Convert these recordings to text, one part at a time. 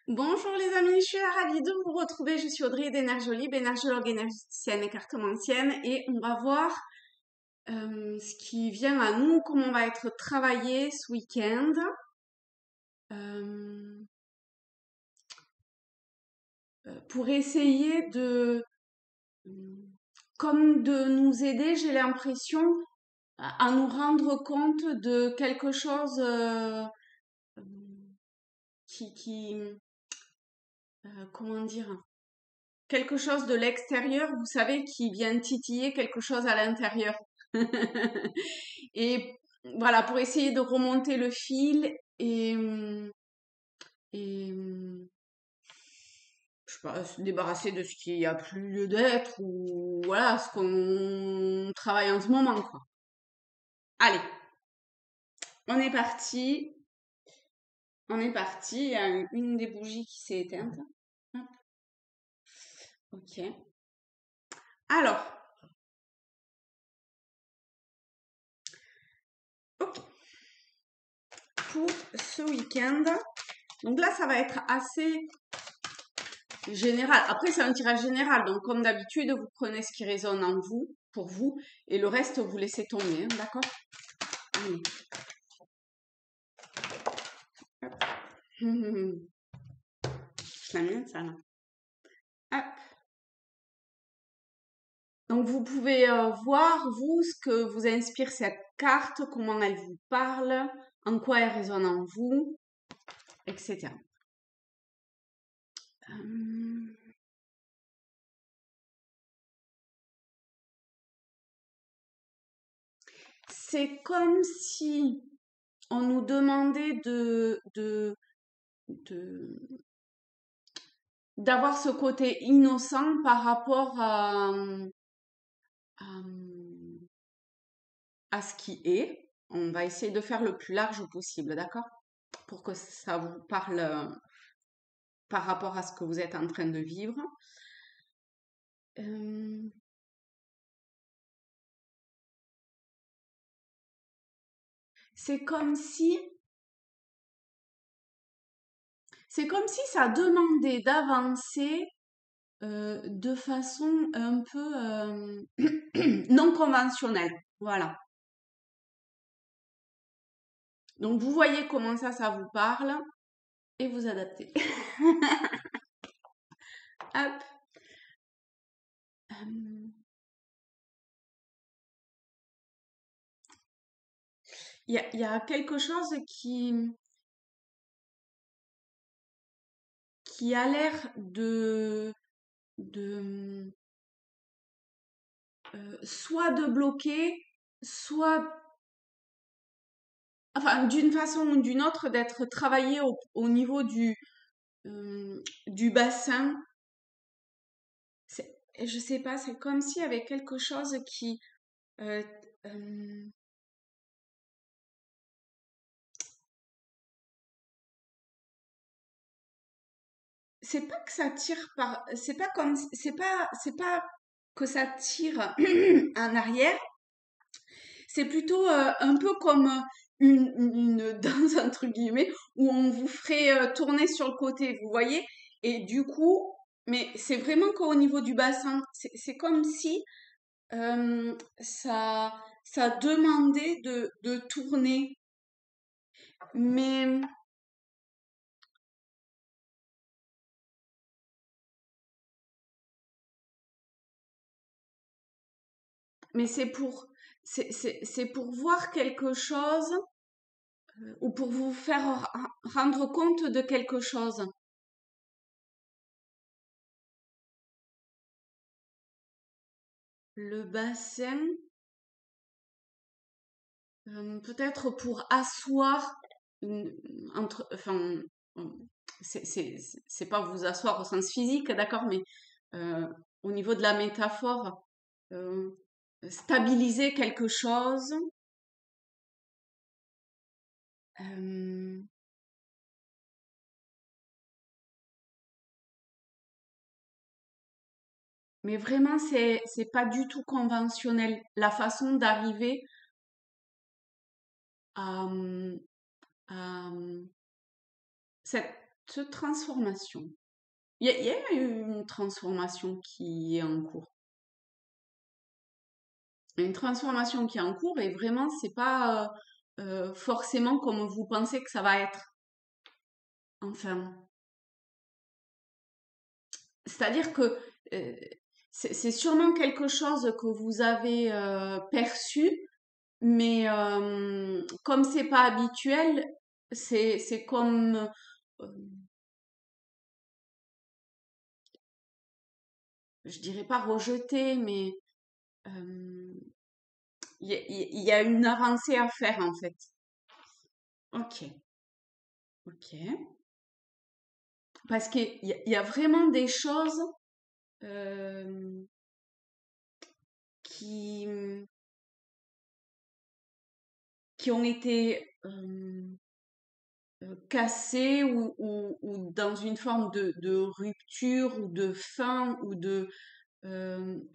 Bonjour les amis, je suis ravie de vous retrouver. Je suis Audrey d'Énergiolib, énergologue énergéticienne et cartomancienne, et on va voir ce qui vient à nous, comment on va être travaillé ce week-end. euh, pour essayer comme de nous aider, j'ai l'impression, à nous rendre compte de quelque chose qui comment dire, quelque chose de l'extérieur, vous savez, qui vient titiller quelque chose à l'intérieur. Et voilà, pour essayer de remonter le fil et je sais pas, se débarrasser de ce qui a plus lieu d'être ou voilà, ce qu'on travaille en ce moment, quoi. Allez, on est parti. On est parti. Il y a une des bougies qui s'est éteinte. Hop, ok. Alors, ok. Pour ce week-end, donc là, ça va être assez général. Après, c'est un tirage général. Donc, comme d'habitude, vous prenez ce qui résonne en vous, pour vous, et le reste, vous laissez tomber. Hein, d'accord? Allez. Hop. Je l'aime bien, ça, là. Hop. Donc, vous pouvez voir, vous, ce que vous inspire cette carte, comment elle vous parle, en quoi elle résonne en vous, etc. C'est comme si on nous demandait de d'avoir ce côté innocent par rapport à, à ce qui est. On va essayer de faire le plus large possible, d'accord? Pour que ça vous parle par rapport à ce que vous êtes en train de vivre. Euh, c'est comme si, c'est comme si ça demandait d'avancer de façon un peu non conventionnelle. Voilà. Donc vous voyez comment ça vous parle et vous adaptez. Hop. Il y a quelque chose qui a l'air de soit de bloquer, soit, enfin, d'une façon ou d'une autre, d'être travaillé au niveau du bassin. Je sais pas, c'est comme s'il y avait quelque chose qui, euh, euh, c'est pas que ça tire par, c'est pas que ça tire en arrière. C'est plutôt un peu comme une danse, entre guillemets, où on vous ferait tourner sur le côté, vous voyez? Et du coup, mais c'est vraiment qu'au niveau du bassin, c'est comme si ça demandait de tourner. Mais, mais c'est pour voir quelque chose ou pour vous faire rendre compte de quelque chose. Le bassin, peut-être pour asseoir une- enfin, euh, c'est pas vous asseoir au sens physique, d'accord, mais euh, au niveau de la métaphore, euh, stabiliser quelque chose, euh, mais vraiment c'est pas du tout conventionnel la façon d'arriver à, à cette transformation. Il y a une transformation qui est en cours. Une transformation qui est en cours et vraiment, c'est pas forcément comme vous pensez que ça va être. Enfin, c'est-à-dire que euh, c'est sûrement quelque chose que vous avez perçu, mais comme c'est pas habituel, c'est comme euh, je dirais pas rejeter, mais euh, il y a une avancée à faire en fait. Ok, ok. Parce qu'il y a vraiment des choses euh, qui, qui ont été cassées ou dans une forme de rupture ou de fin ou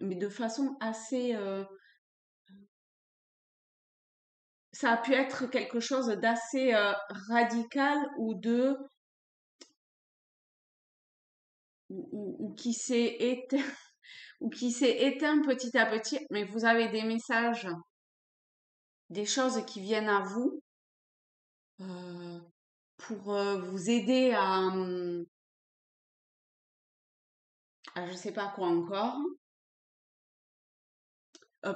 mais de façon assez ça a pu être quelque chose d'assez radical ou qui s'est éteint ou qui s'est éteint petit à petit, mais vous avez des messages, des choses qui viennent à vous euh, pour vous aider à je sais pas quoi encore,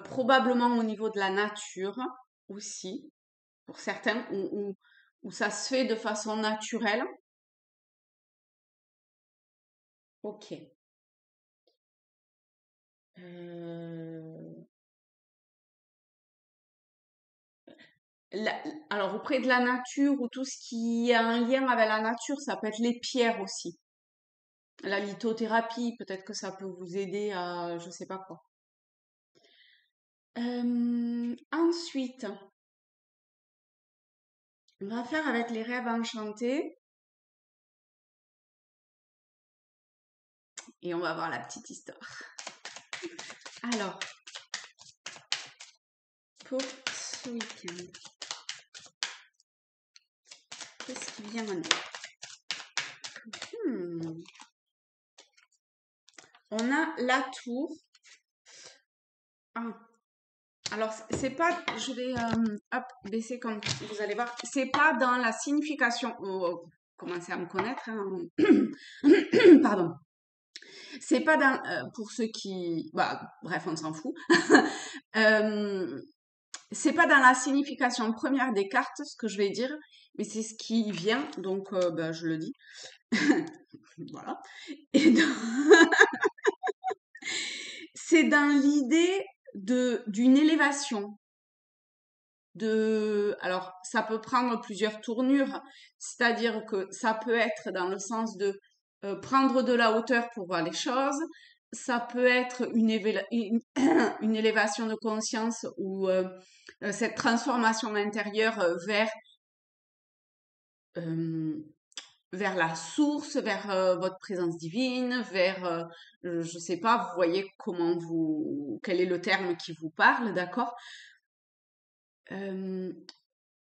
probablement au niveau de la nature aussi, pour certains, où ça se fait de façon naturelle. Ok. Euh, la- alors auprès de la nature ou tout ce qui a un lien avec la nature, ça peut être les pierres aussi. La lithothérapie, peut-être que ça peut vous aider à je sais pas quoi. Ensuite, on va faire avec les rêves enchantés et on va voir la petite histoire. Alors, pour ce week-end, qu'est-ce qui vient maintenant? Hmm. On a la tour. Ah, alors c'est pas, je vais hop baisser comme vous allez voir, c'est pas dans la signification. Oh, vous commencez à me connaître, hein. Pardon. C'est pas dans pour ceux qui, bah bref, on s'en fout. Euh, c'est pas dans la signification première des cartes ce que je vais dire, mais c'est ce qui vient, donc bah, je le dis. Voilà. Et c'est dans l'idée d'une élévation. Alors, ça peut prendre plusieurs tournures, c'est-à-dire que ça peut être dans le sens de prendre de la hauteur pour voir les choses. Ça peut être une élévation de conscience ou cette transformation intérieure euh, vers la source, vers votre présence divine, vers, je sais pas, vous voyez quel est le terme qui vous parle, d'accord? Euh,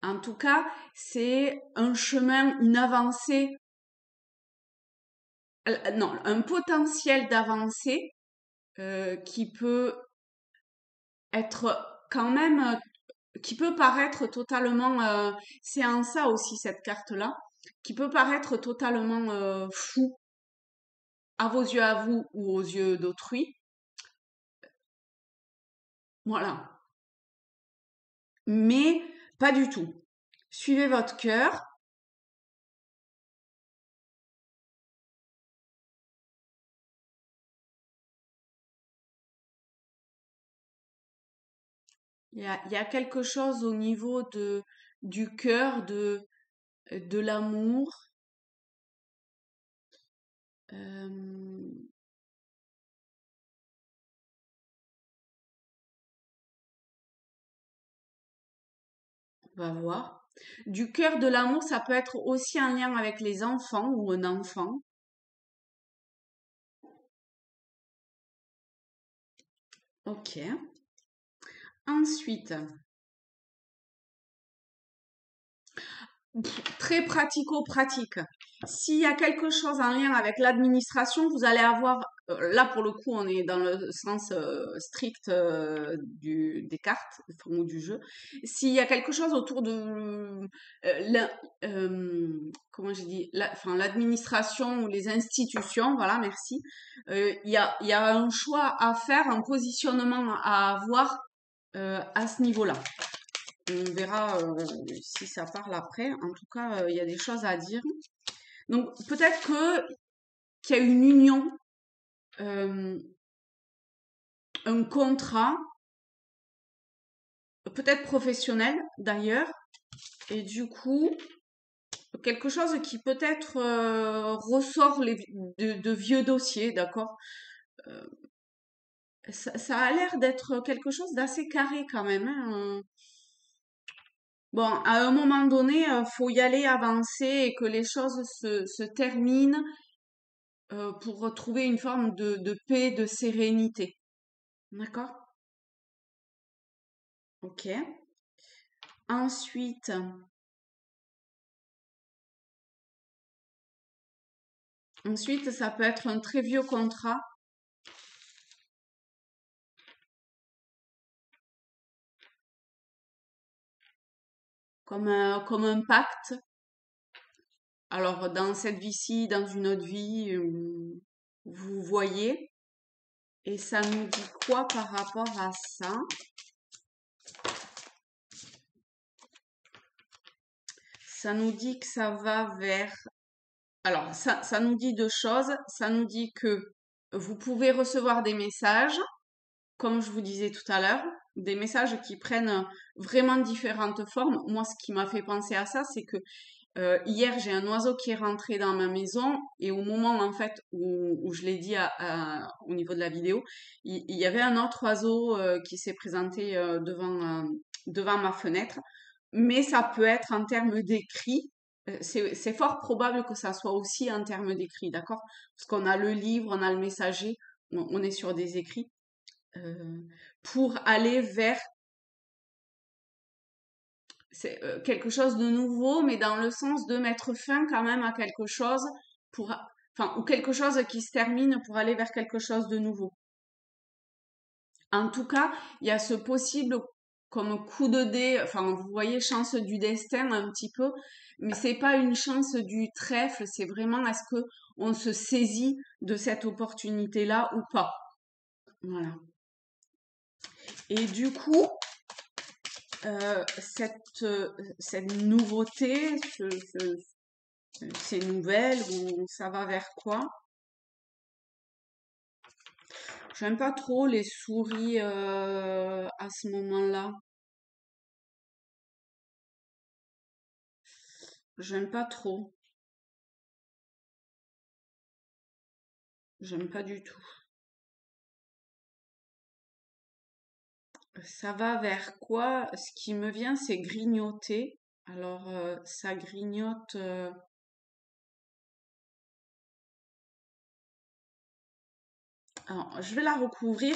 En tout cas, c'est un chemin, une avancée, non, un potentiel d'avancée qui peut être quand même, qui peut paraître totalement, c'est en ça aussi cette carte-là, qui peut paraître totalement fou à vos yeux à vous ou aux yeux d'autrui. Voilà. Mais pas du tout. Suivez votre cœur. Il y a quelque chose au niveau du cœur, de l'amour. Euh, on va voir. Du cœur de l'amour, ça peut être aussi un lien avec les enfants ou un enfant. Ok. Ensuite, très pratico-pratique. S'il y a quelque chose en lien avec l'administration, vous allez avoir, là pour le coup, on est dans le sens strict des cartes enfin, ou du jeu. S'il y a quelque chose autour de, comment j'ai dit, enfin l'administration ou les institutions, voilà, merci. Il y a un choix à faire, un positionnement à avoir à ce niveau-là. On verra si ça parle après. En tout cas, il y a des choses à dire. Donc peut-être qu'il y a une union, euh, un contrat, peut-être professionnel d'ailleurs, et du coup quelque chose qui peut-être ressort de vieux dossiers, d'accord. Euh, ça a l'air d'être quelque chose d'assez carré quand même, hein. Bon, à un moment donné, faut y aller avancer et que les choses se terminent pour retrouver une forme de paix, de sérénité. D'accord? Ok. Ensuite, ça peut être un très vieux contrat, comme un pacte. Alors, dans cette vie-ci, dans une autre vie, vous voyez. Et ça nous dit quoi par rapport à ça? Ça nous dit que ça va vers... Alors, ça nous dit deux choses. Ça nous dit que vous pouvez recevoir des messages, comme je vous disais tout à l'heure, des messages qui prennent vraiment différentes formes. Moi, ce qui m'a fait penser à ça, c'est que hier, j'ai un oiseau qui est rentré dans ma maison et au moment en fait où je l'ai dit au niveau de la vidéo, il y avait un autre oiseau qui s'est présenté devant ma fenêtre. Mais ça peut être en termes d'écrit. C'est fort probable que ça soit aussi en termes d'écrit, d'accord? Parce qu'on a le livre, on a le messager, on est sur des écrits euh, pour aller vers quelque chose de nouveau, mais dans le sens de mettre fin quand même à quelque chose pour, enfin, ou quelque chose qui se termine pour aller vers quelque chose de nouveau. En tout cas, il y a ce possible comme coup de dé, enfin, vous voyez, chance du destin un petit peu, mais c'est pas une chance du trèfle, c'est vraiment est-ce que on se saisit de cette opportunité-là ou pas. Voilà. Et du coup, cette nouveauté, ces nouvelles, ça va vers quoi? J'aime pas trop les souris à ce moment-là. J'aime pas trop. J'aime pas du tout. Ça va vers quoi? Ce qui me vient, c'est grignoter. Alors, ça grignote. Alors, je vais la recouvrir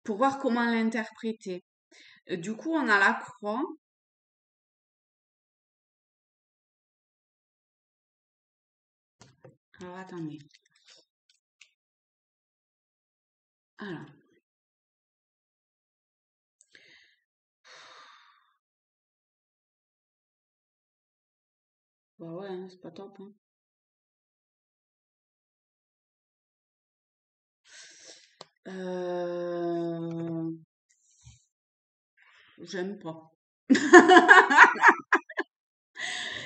pour voir comment l'interpréter. Du coup, on a la croix. Alors, attendez. Alors, bah ouais, hein, c'est pas top, hein. Euh, J'aime pas.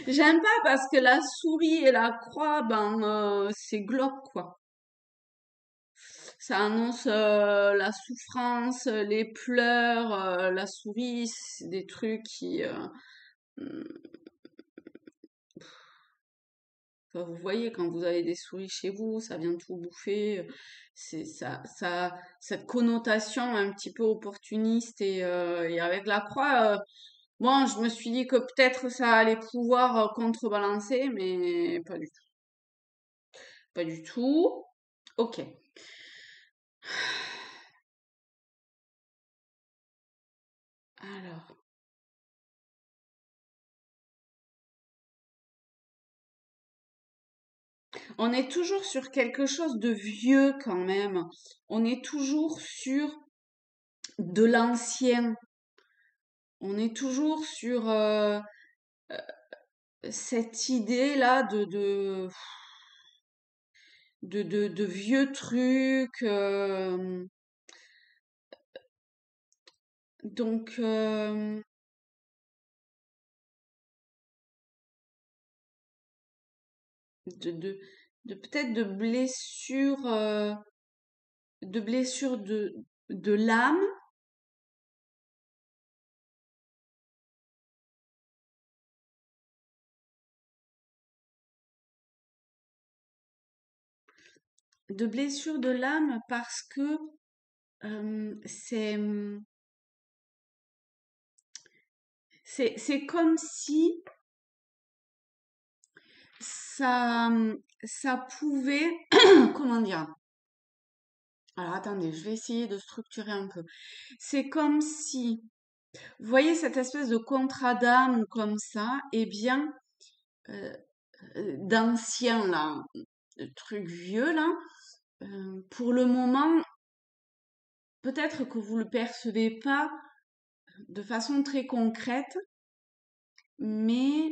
J'aime pas parce que la souris et la croix, ben, c'est glauque, quoi. Ça annonce la souffrance, les pleurs, la souris, c'est des trucs qui... hmm, enfin, vous voyez, quand vous avez des souris chez vous, ça vient tout bouffer. C'est cette connotation un petit peu opportuniste et avec la croix, bon, je me suis dit que peut-être ça allait pouvoir contrebalancer, mais pas du tout. Pas du tout. Ok. Alors, On est toujours sur quelque chose de vieux quand même. On est toujours sur de l'ancien. On est toujours sur cette idée-là de vieux trucs. Donc, de, de, de peut-être de blessures de l'âme, de blessures de l'âme parce que c'est c'est comme si ça ça pouvait comment dire? Alors attendez, je vais essayer de structurer un peu. C'est comme si, vous voyez cette espèce de contrat d'âme comme ça, eh bien, euh, d'anciens là, de trucs vieux là, pour le moment, peut-être que vous le percevez pas de façon très concrète, mais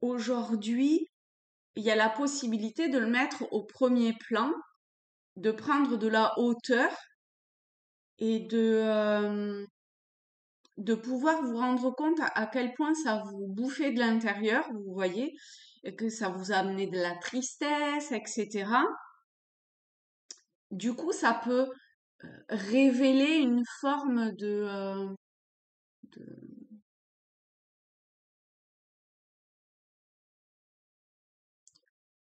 aujourd'hui, il y a la possibilité de le mettre au premier plan, de prendre de la hauteur et de pouvoir vous rendre compte à quel point ça vous bouffait de l'intérieur, vous voyez, et que ça vous a amené de la tristesse, etc. Du coup, ça peut révéler une forme de,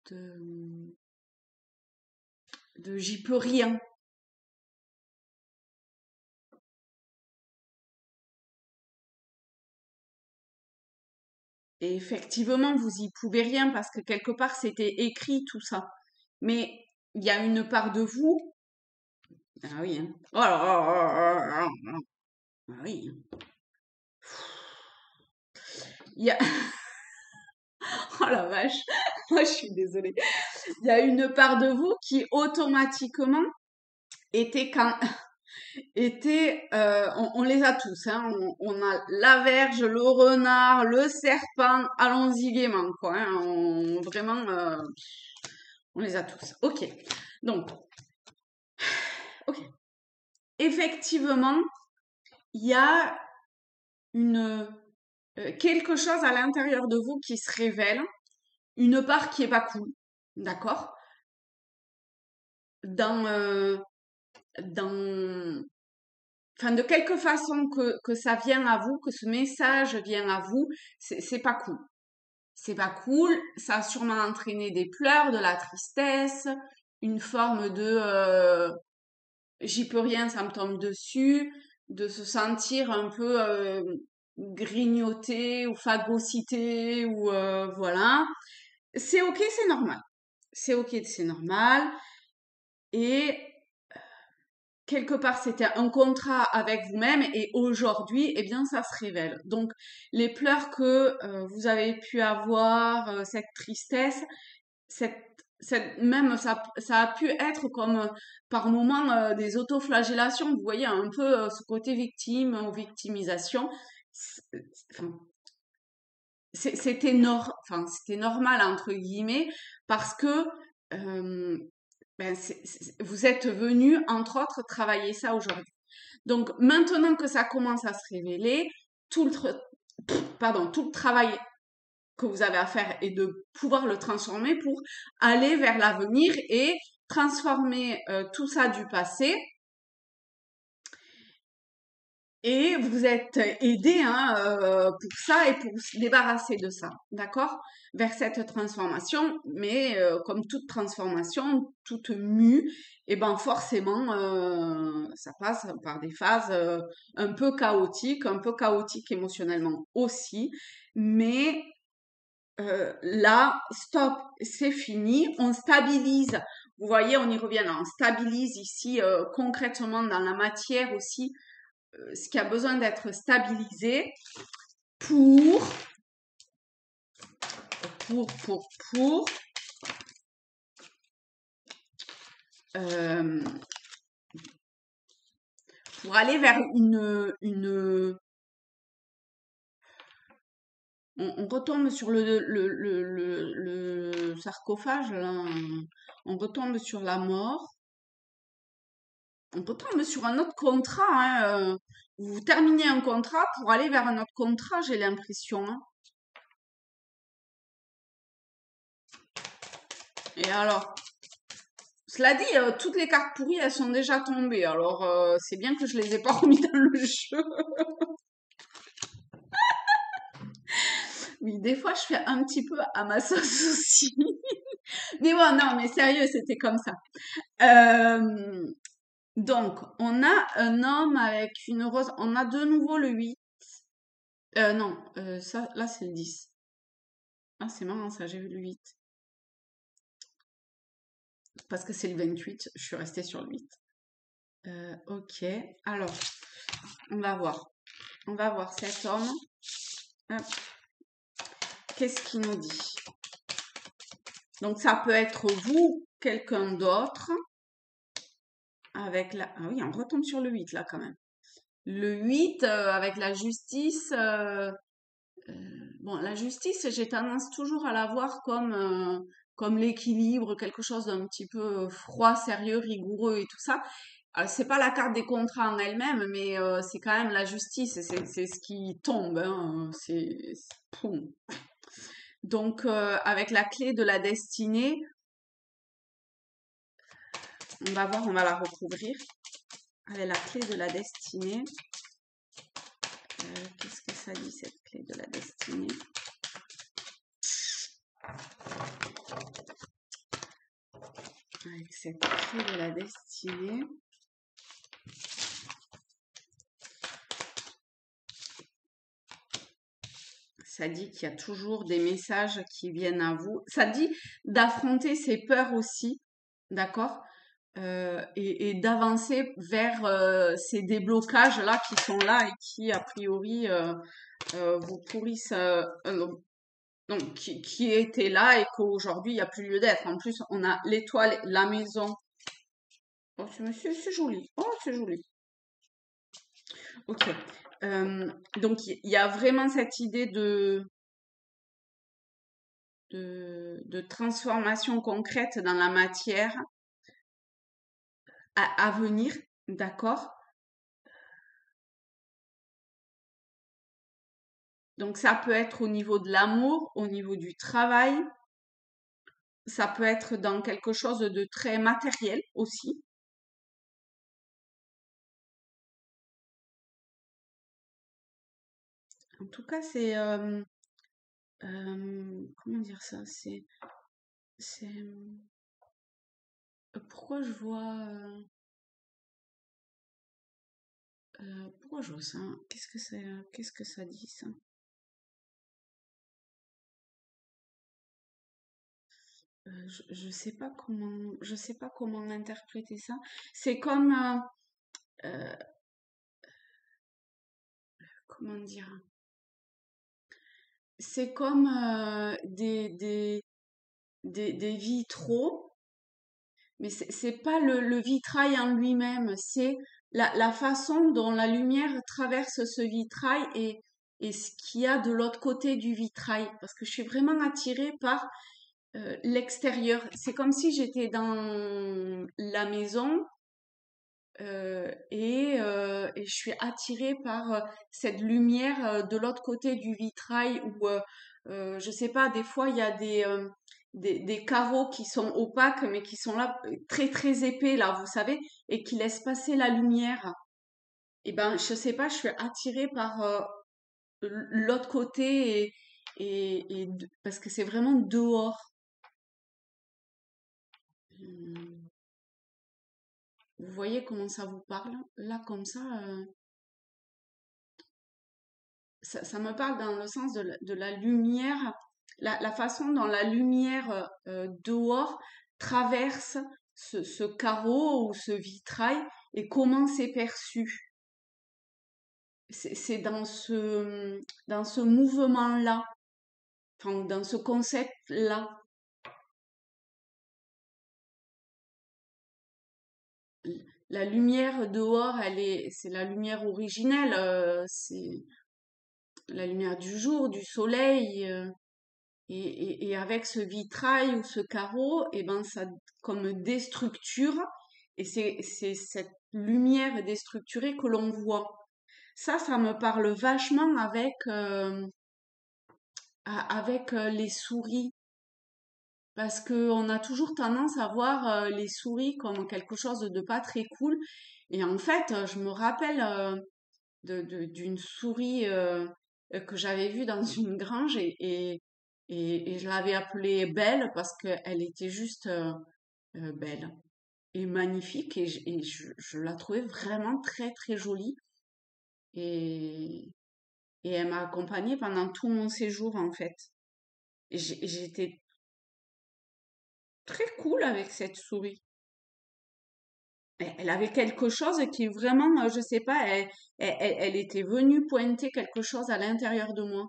de, de j'y peux rien. Et effectivement, vous y pouvez rien parce que quelque part, c'était écrit tout ça. Mais il y a une part de vous. Ah oui, hein. Oh là là là là là là. Ah oui, hein. Il y a... Oh la vache. Moi, je suis désolée. Il y a une part de vous qui automatiquement était quand était on les a tous hein, on a la verge, le renard, le serpent, allons-y gaiement quoi hein, vraiment on les a tous. OK. Donc OK. Effectivement, il y a une quelque chose à l'intérieur de vous qui se révèle, une part qui est pas cool. D'accord? Dans dans enfin, de quelque façon que ça vient à vous, que ce message vient à vous, c'est pas cool. C'est pas cool. Ça a sûrement entraîné des pleurs, de la tristesse, une forme de j'y peux rien, ça me tombe dessus, de se sentir un peu grignoté ou phagocyté ou voilà. C'est ok, c'est normal. C'est ok, c'est normal. Et quelque part, c'était un contrat avec vous-même et aujourd'hui, eh bien, ça se révèle. Donc, les pleurs que vous avez pu avoir, cette tristesse, cette, même ça a pu être comme par moments des autoflagellations. Vous voyez un peu ce côté victime ou victimisation. C'est- Enfin, enfin, c'était normal entre guillemets parce que euh, ben, vous êtes venu entre autres travailler ça aujourd'hui. Donc maintenant que ça commence à se révéler, tout le, tout le travail que vous avez à faire est de pouvoir le transformer pour aller vers l'avenir et transformer tout ça du passé. Et vous êtes aidé hein, pour ça et pour se débarrasser de ça, d'accord? Vers cette transformation, mais comme toute transformation, toute mue, et ben forcément, ça passe par des phases un peu chaotiques émotionnellement aussi, mais là, stop, c'est fini, on stabilise. Vous voyez, on y revient là, on stabilise ici concrètement dans la matière aussi ce qui a besoin d'être stabilisé pour, pour, pour euh, pour aller vers on retombe sur le sarcophage, là, on retombe sur la mort, on retombe sur un autre contrat, hein, vous terminez un contrat pour aller vers un autre contrat, j'ai l'impression, hein. Et alors, cela dit, toutes les cartes pourries, elles sont déjà tombées. Alors, c'est bien que je les ai pas remis dans le jeu. Oui, des fois, je fais un petit peu à ma sauce aussi. Mais bon, non, mais sérieux, c'était comme ça. Euh, donc, on a un homme avec une rose. On a de nouveau le 8. Non, ça, là, c'est le 10. Ah, c'est marrant, ça, j'ai vu le 8. Parce que c'est le 28, je suis restée sur le 8. Ok, alors, on va voir. On va voir cet homme. Hop. Qu'est-ce qu'il nous dit? Donc, ça peut être vous, quelqu'un d'autre, avec la... Ah oui, on retombe sur le 8, là, quand même. Le 8, avec la justice... bon, la justice, j'ai tendance toujours à la voir comme l'équilibre, quelque chose d'un petit peu froid, sérieux, rigoureux et tout ça. C'est pas la carte des contrats en elle-même, mais c'est quand même la justice, c'est ce qui tombe, hein, poum. Donc, avec la clé de la destinée, on va voir, on va la recouvrir. Avec la clé de la destinée, qu'est-ce que ça dit cette clé de la destinée? Avec cette clé de la destinée, ça dit qu'il y a toujours des messages qui viennent à vous. Ça dit d'affronter ses peurs aussi, d'accord? Et d'avancer vers ces déblocages-là qui sont là et qui, a priori, vous pourrissent, donc, qui étaient là et qu'aujourd'hui, il n'y a plus lieu d'être. En plus, on a l'étoile, la maison. Oh, c'est joli. Oh, c'est joli. Ok. Donc, il y a vraiment cette idée de transformation concrète dans la matière à venir, d'accord? Donc, ça peut être au niveau de l'amour, au niveau du travail, ça peut être dans quelque chose de très matériel aussi. En tout cas, c'est... comment dire ça? C'est... pourquoi je vois... pourquoi je vois ça? Qu'est-ce que ça dit, ça? Je sais pas comment interpréter ça. C'est comme... euh, comment dire? C'est comme des vitraux, mais c'est pas le vitrail en lui-même, c'est la façon dont la lumière traverse ce vitrail et ce qu'il y a de l'autre côté du vitrail. Parce que je suis vraiment attirée par l'extérieur. C'est comme si j'étais dans la maison et je suis attirée par cette lumière de l'autre côté du vitrail où, je sais pas, des fois il y a des carreaux qui sont opaques mais qui sont là très très épais là, vous savez, et qui laissent passer la lumière. Et ben, je sais pas, je suis attirée par l'autre côté parce que c'est vraiment dehors. Hum, Vous voyez comment ça vous parle? Là, comme ça me parle dans le sens de la lumière, la façon dont la lumière dehors traverse ce carreau ou ce vitrail et comment c'est perçu. C'est dans ce mouvement-là, enfin, dans ce concept-là. la lumière dehors, c'est la lumière originelle, c'est la lumière du jour, du soleil, et avec ce vitrail ou ce carreau, et ben ça comme déstructure, et c'est cette lumière déstructurée que l'on voit. Ça me parle vachement avec les souris. Parce que on a toujours tendance à voir les souris comme quelque chose de pas très cool. Et en fait, je me rappelle d'une souris que j'avais vue dans une grange et je l'avais appelée Belle parce qu'elle était juste belle et magnifique et je la trouvais vraiment très très jolie. Et, et elle m'a accompagnée pendant tout mon séjour en fait. J'étais très cool avec cette souris. Elle avait quelque chose qui vraiment, je sais pas, elle était venue pointer quelque chose à l'intérieur de moi.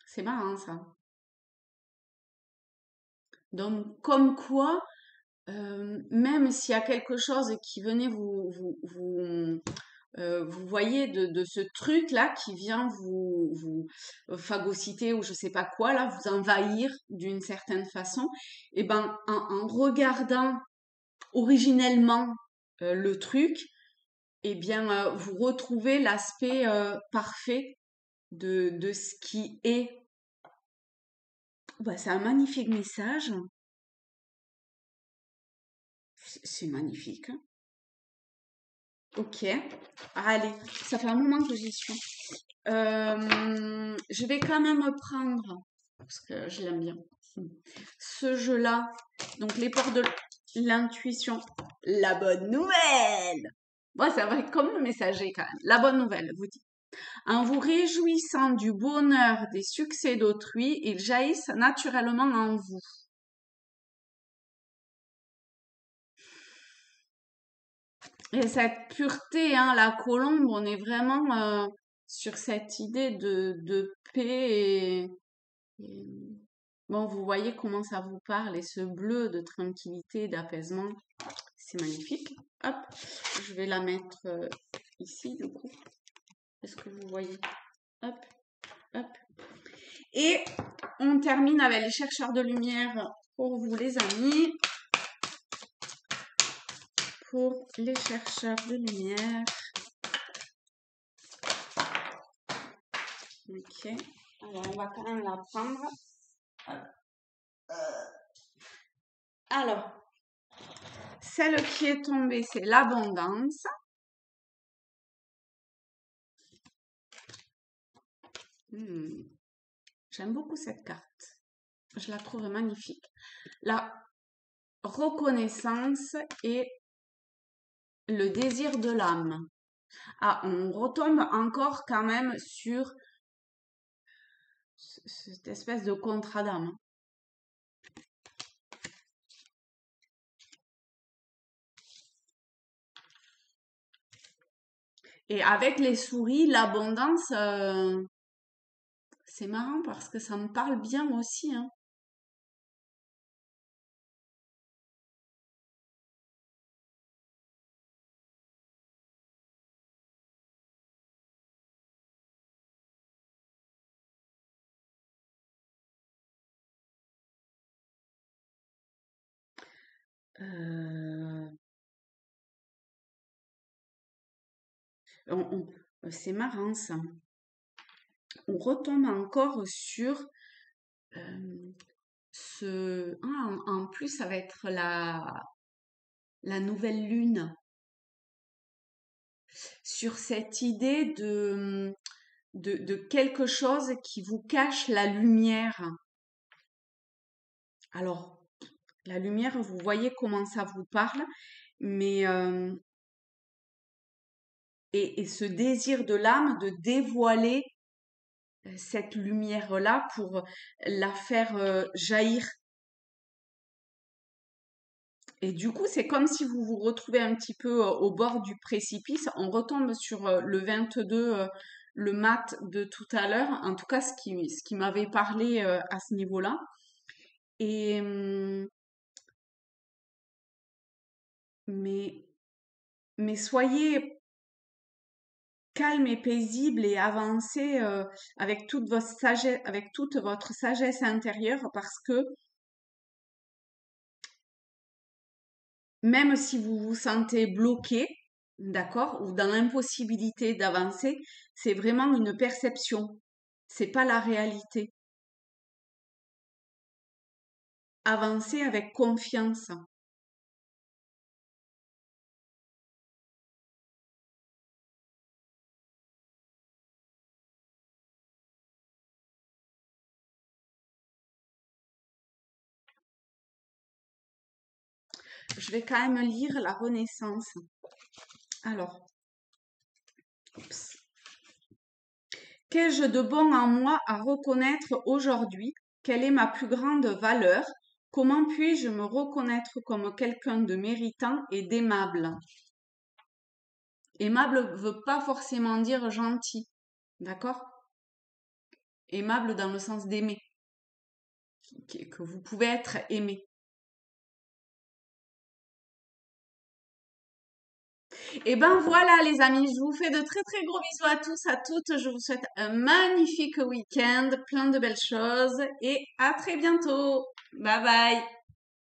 C'est marrant ça. Donc, comme quoi, même s'il y a quelque chose qui venait vous voyez, de ce truc-là qui vient vous phagocyter ou je sais pas quoi, là, vous envahir d'une certaine façon, et ben, en regardant originellement le truc, eh bien, vous retrouvez l'aspect parfait de ce qui est. Bah, c'est un magnifique message. C'est magnifique, hein. Ok. Allez, ça fait un moment que j'y suis. Je vais quand même prendre, parce que je l'aime bien, ce jeu-là. Donc, les portes de l'intuition. La bonne nouvelle! Bon, ça va être comme le messager quand même. La bonne nouvelle, vous dites. En vous réjouissant du bonheur des succès d'autrui, ils jaillissent naturellement en vous. Et cette pureté, hein, la colombe, on est vraiment sur cette idée de paix et- bon, vous voyez comment ça vous parle et ce bleu de tranquillité, d'apaisement, c'est magnifique. Hop, je vais la mettre ici du coup. Est-ce que vous voyez? Hop, hop. Et on termine avec les chercheurs de lumière pour vous les amis. Pour les chercheurs de lumière. Ok. Alors, on va quand même la prendre. Alors, celle qui est tombée, c'est l'abondance. J'aime beaucoup cette carte. Je la trouve magnifique. La reconnaissance et le désir de l'âme. Ah, on retombe encore quand même sur cette espèce de contrat d'âme. Et avec les souris, l'abondance, c'est marrant parce que ça me parle bien aussi, hein. Euh, c'est marrant ça. On retombe encore sur euh, ce. Ah, en plus, ça va être la nouvelle lune. Sur cette idée de quelque chose qui vous cache la lumière. Alors, la lumière, vous voyez comment ça vous parle, mais et ce désir de l'âme de dévoiler cette lumière-là pour la faire jaillir. Et du coup, c'est comme si vous vous retrouvez un petit peu au bord du précipice. On retombe sur le 22, le mat de tout à l'heure. En tout cas, ce qui m'avait parlé à ce niveau-là. Et mais mais soyez calme et paisible et avancez avec toute votre sagesse intérieure parce que même si vous vous sentez bloqué, d'accord, ou dans l'impossibilité d'avancer, c'est vraiment une perception. C'est pas la réalité. Avancez avec confiance. Je vais quand même lire la Renaissance. Alors, oups. Qu'ai-je de bon en moi à reconnaître aujourd'hui? Quelle est ma plus grande valeur? Comment puis-je me reconnaître comme quelqu'un de méritant et d'aimable? Aimable ne veut pas forcément dire gentil, d'accord? Aimable dans le sens d'aimer, que vous pouvez être aimé. Et ben voilà les amis, je vous fais de très très gros bisous à tous, à toutes. Je vous souhaite un magnifique week-end, plein de belles choses et à très bientôt. Bye bye.